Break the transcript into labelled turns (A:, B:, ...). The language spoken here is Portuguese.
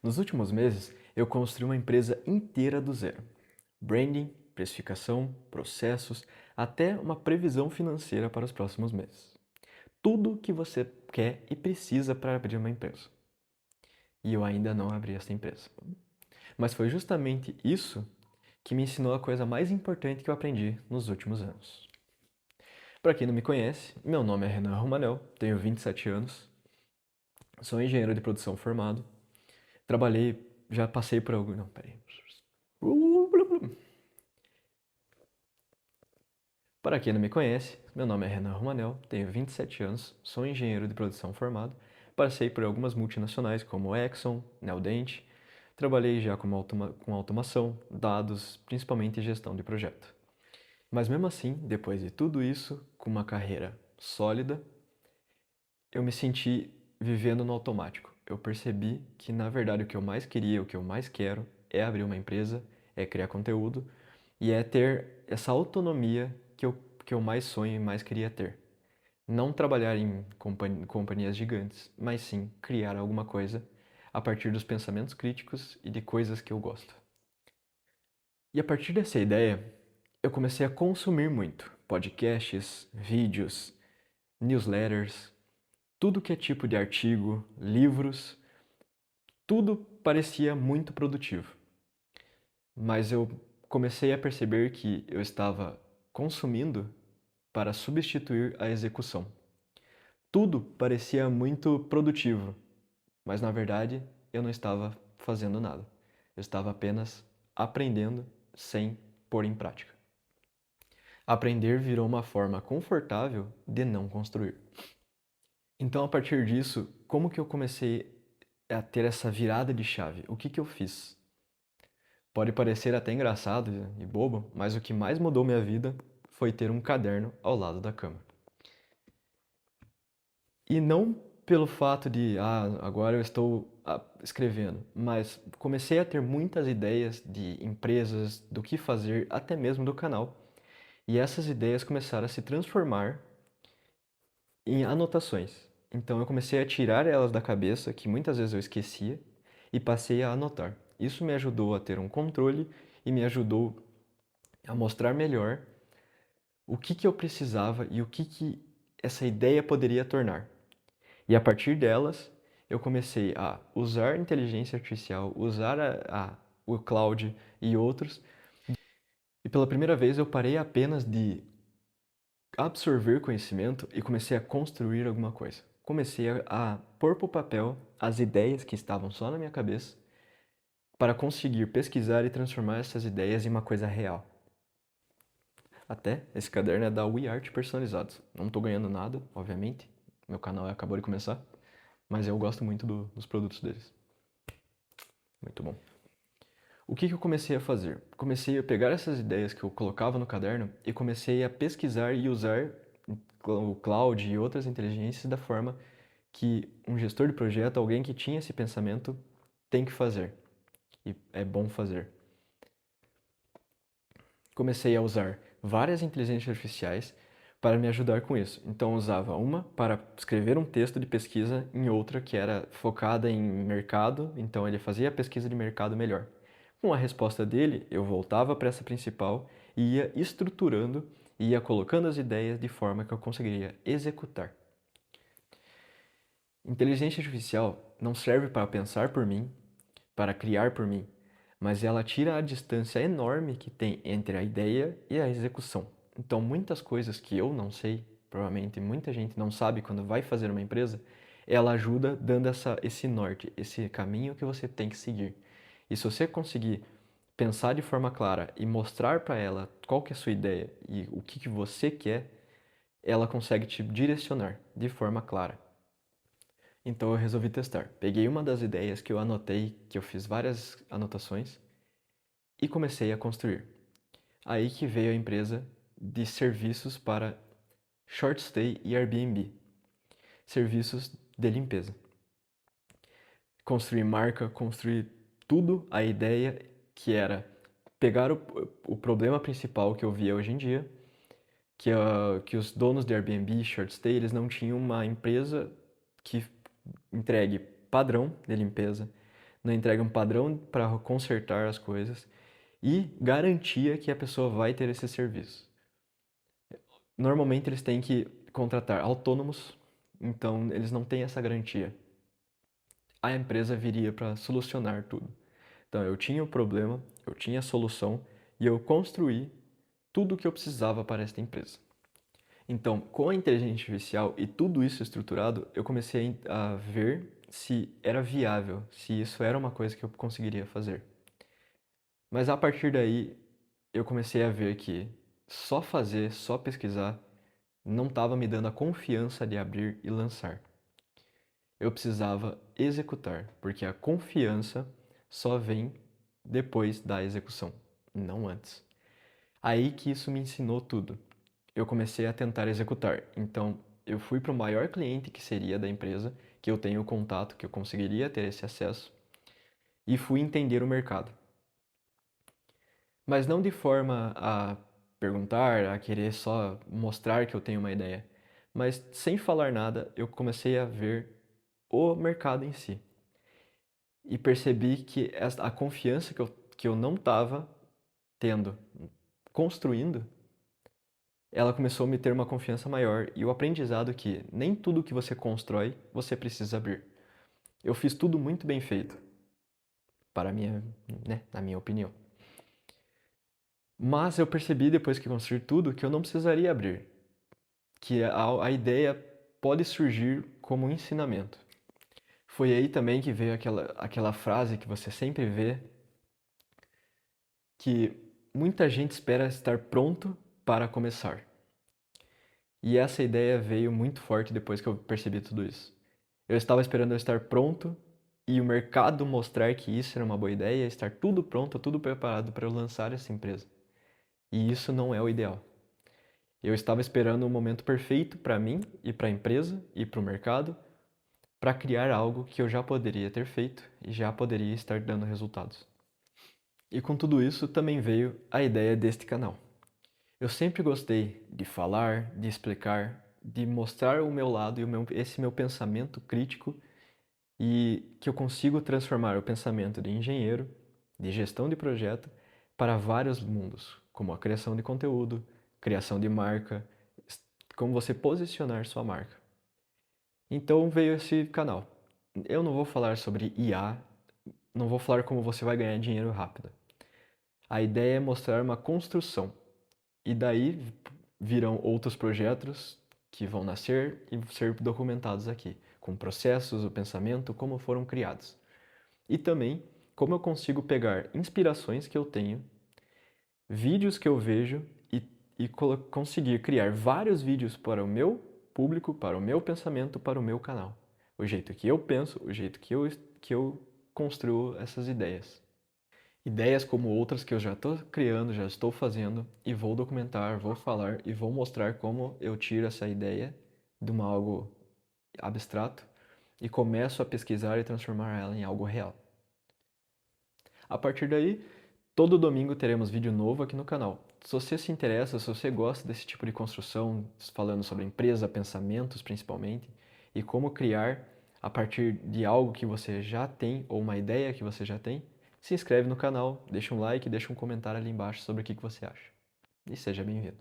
A: Nos últimos meses, eu construí uma empresa inteira do zero. Branding, precificação, processos, até uma previsão financeira para os próximos meses. Tudo o que você quer e precisa para abrir uma empresa. E eu ainda não abri essa empresa. Mas foi justamente isso que me ensinou a coisa mais importante que eu aprendi nos últimos anos. Para quem não me conhece, meu nome é Renan Romanel, tenho 27 anos, sou engenheiro de produção formado, trabalhei, já passei por algum... Não, peraí. Para quem não me conhece, meu nome é Renan Romanel, tenho 27 anos, sou engenheiro de produção formado, passei por algumas multinacionais como Exxon, Neodent, trabalhei já com automação, dados, principalmente gestão de projeto. Mas mesmo assim, depois de tudo isso, com uma carreira sólida, eu me senti vivendo no automático. Eu percebi que, na verdade, o que eu mais queria, o que eu mais quero é abrir uma empresa, é criar conteúdo e é ter essa autonomia que eu mais sonho e mais queria ter. Não trabalhar em companhias gigantes, mas sim criar alguma coisa a partir dos pensamentos críticos e de coisas que eu gosto. E a partir dessa ideia, eu comecei a consumir muito podcasts, vídeos, newsletters, tudo que é tipo de artigo, livros, tudo parecia muito produtivo. Mas eu comecei a perceber que eu estava consumindo para substituir a execução. Tudo parecia muito produtivo, mas na verdade eu não estava fazendo nada. Eu estava apenas aprendendo sem pôr em prática. Aprender virou uma forma confortável de não construir. Então, a partir disso, como que eu comecei a ter essa virada de chave? O que que eu fiz? Pode parecer até engraçado e bobo, mas o que mais mudou minha vida foi ter um caderno ao lado da cama. E não pelo fato de, agora eu estou escrevendo, mas comecei a ter muitas ideias de empresas, do que fazer, até mesmo do canal. E essas ideias começaram a se transformar em anotações. Então eu comecei a tirar elas da cabeça, que muitas vezes eu esquecia, e passei a anotar. Isso me ajudou a ter um controle e me ajudou a mostrar melhor o que que eu precisava e o que que essa ideia poderia tornar. E a partir delas, eu comecei a usar inteligência artificial, usar o cloud e outros. E pela primeira vez eu parei apenas de absorver conhecimento e comecei a construir alguma coisa. Comecei a pôr para o papel as ideias que estavam só na minha cabeça para conseguir pesquisar e transformar essas ideias em uma coisa real. Até esse caderno é da WeArt Personalizados. Não estou ganhando nada, obviamente. Meu canal acabou de começar, mas eu gosto muito dos produtos deles. Muito bom. O que que eu comecei a fazer? Comecei a pegar essas ideias que eu colocava no caderno e comecei a pesquisar e usar o cloud e outras inteligências da forma que um gestor de projeto, alguém que tinha esse pensamento, tem que fazer. E é bom fazer. Comecei a usar várias inteligências artificiais para me ajudar com isso. Então usava uma para escrever um texto de pesquisa, em outra que era focada em mercado, então ele fazia a pesquisa de mercado melhor. Com a resposta dele, eu voltava para essa principal e ia estruturando, ia colocando as ideias de forma que eu conseguiria executar. Inteligência artificial não serve para pensar por mim, para criar por mim, mas ela tira a distância enorme que tem entre a ideia e a execução. Então, muitas coisas que eu não sei, provavelmente muita gente não sabe quando vai fazer uma empresa, ela ajuda dando esse norte, esse caminho que você tem que seguir. E se você conseguir pensar de forma clara e mostrar para ela qual que é a sua ideia e o que você quer, ela consegue te direcionar de forma clara. Então eu resolvi testar. Peguei uma das ideias que eu anotei, que eu fiz várias anotações, e comecei a construir. Aí que veio a empresa de serviços para short stay e Airbnb, serviços de limpeza. Construir marca, construir tudo, a ideia que era pegar o problema principal que eu via hoje em dia, que os donos de Airbnb, short stay, eles não tinham uma empresa que entregue padrão de limpeza, não entrega um padrão para consertar as coisas e garantia que a pessoa vai ter esse serviço. Normalmente eles têm que contratar autônomos, então eles não têm essa garantia. A empresa viria para solucionar tudo. Então eu tinha o problema, eu tinha a solução e eu construí tudo o que eu precisava para esta empresa. Então, com a inteligência artificial e tudo isso estruturado, eu comecei a ver se era viável, se isso era uma coisa que eu conseguiria fazer. Mas a partir daí, eu comecei a ver que só fazer, só pesquisar, não estava me dando a confiança de abrir e lançar. Eu precisava executar, porque a confiança só vem depois da execução, não antes. Aí que isso me ensinou tudo. Eu comecei a tentar executar. Então, eu fui para o maior cliente que seria da empresa, que eu tenho contato, que eu conseguiria ter esse acesso, e fui entender o mercado. Mas não de forma a perguntar, a querer só mostrar que eu tenho uma ideia, mas sem falar nada, eu comecei a ver o mercado em si. E percebi que a confiança que eu não estava tendo, construindo, ela começou a me ter uma confiança maior e o aprendizado que nem tudo que você constrói você precisa abrir. Eu fiz tudo muito bem feito, para minha, né, na minha opinião. Mas eu percebi depois que construí tudo que eu não precisaria abrir, que a ideia pode surgir como um ensinamento. Foi aí também que veio aquela frase que você sempre vê, que muita gente espera estar pronto para começar. E essa ideia veio muito forte depois que eu percebi tudo isso. Eu estava esperando eu estar pronto e o mercado mostrar que isso era uma boa ideia, estar tudo pronto, tudo preparado para eu lançar essa empresa. E isso não é o ideal. Eu estava esperando o momento perfeito para mim e para a empresa e para o mercado para criar algo que eu já poderia ter feito e já poderia estar dando resultados. E com tudo isso também veio a ideia deste canal. Eu sempre gostei de falar, de explicar, de mostrar o meu lado e esse meu pensamento crítico e que eu consigo transformar o pensamento de engenheiro, de gestão de projeto, para vários mundos, como a criação de conteúdo, criação de marca, como você posicionar sua marca. Então veio esse canal. Eu não vou falar sobre IA, não vou falar como você vai ganhar dinheiro rápido. A ideia é mostrar uma construção. E daí virão outros projetos que vão nascer e ser documentados aqui, com processos, o pensamento, como foram criados. E também como eu consigo pegar inspirações que eu tenho, vídeos que eu vejo e conseguir criar vários vídeos para o meu público, para o meu pensamento, para o meu canal. O jeito que eu penso, o jeito que eu construo essas ideias. Ideias como outras que eu já estou criando, já estou fazendo e vou documentar, vou falar e vou mostrar como eu tiro essa ideia de algo abstrato e começo a pesquisar e transformar ela em algo real. A partir daí, todo domingo teremos vídeo novo aqui no canal. Se você se interessa, se você gosta desse tipo de construção, falando sobre empresa, pensamentos principalmente, e como criar a partir de algo que você já tem ou uma ideia que você já tem, se inscreve no canal, deixa um like, deixa um comentário ali embaixo sobre o que você acha. E seja bem-vindo.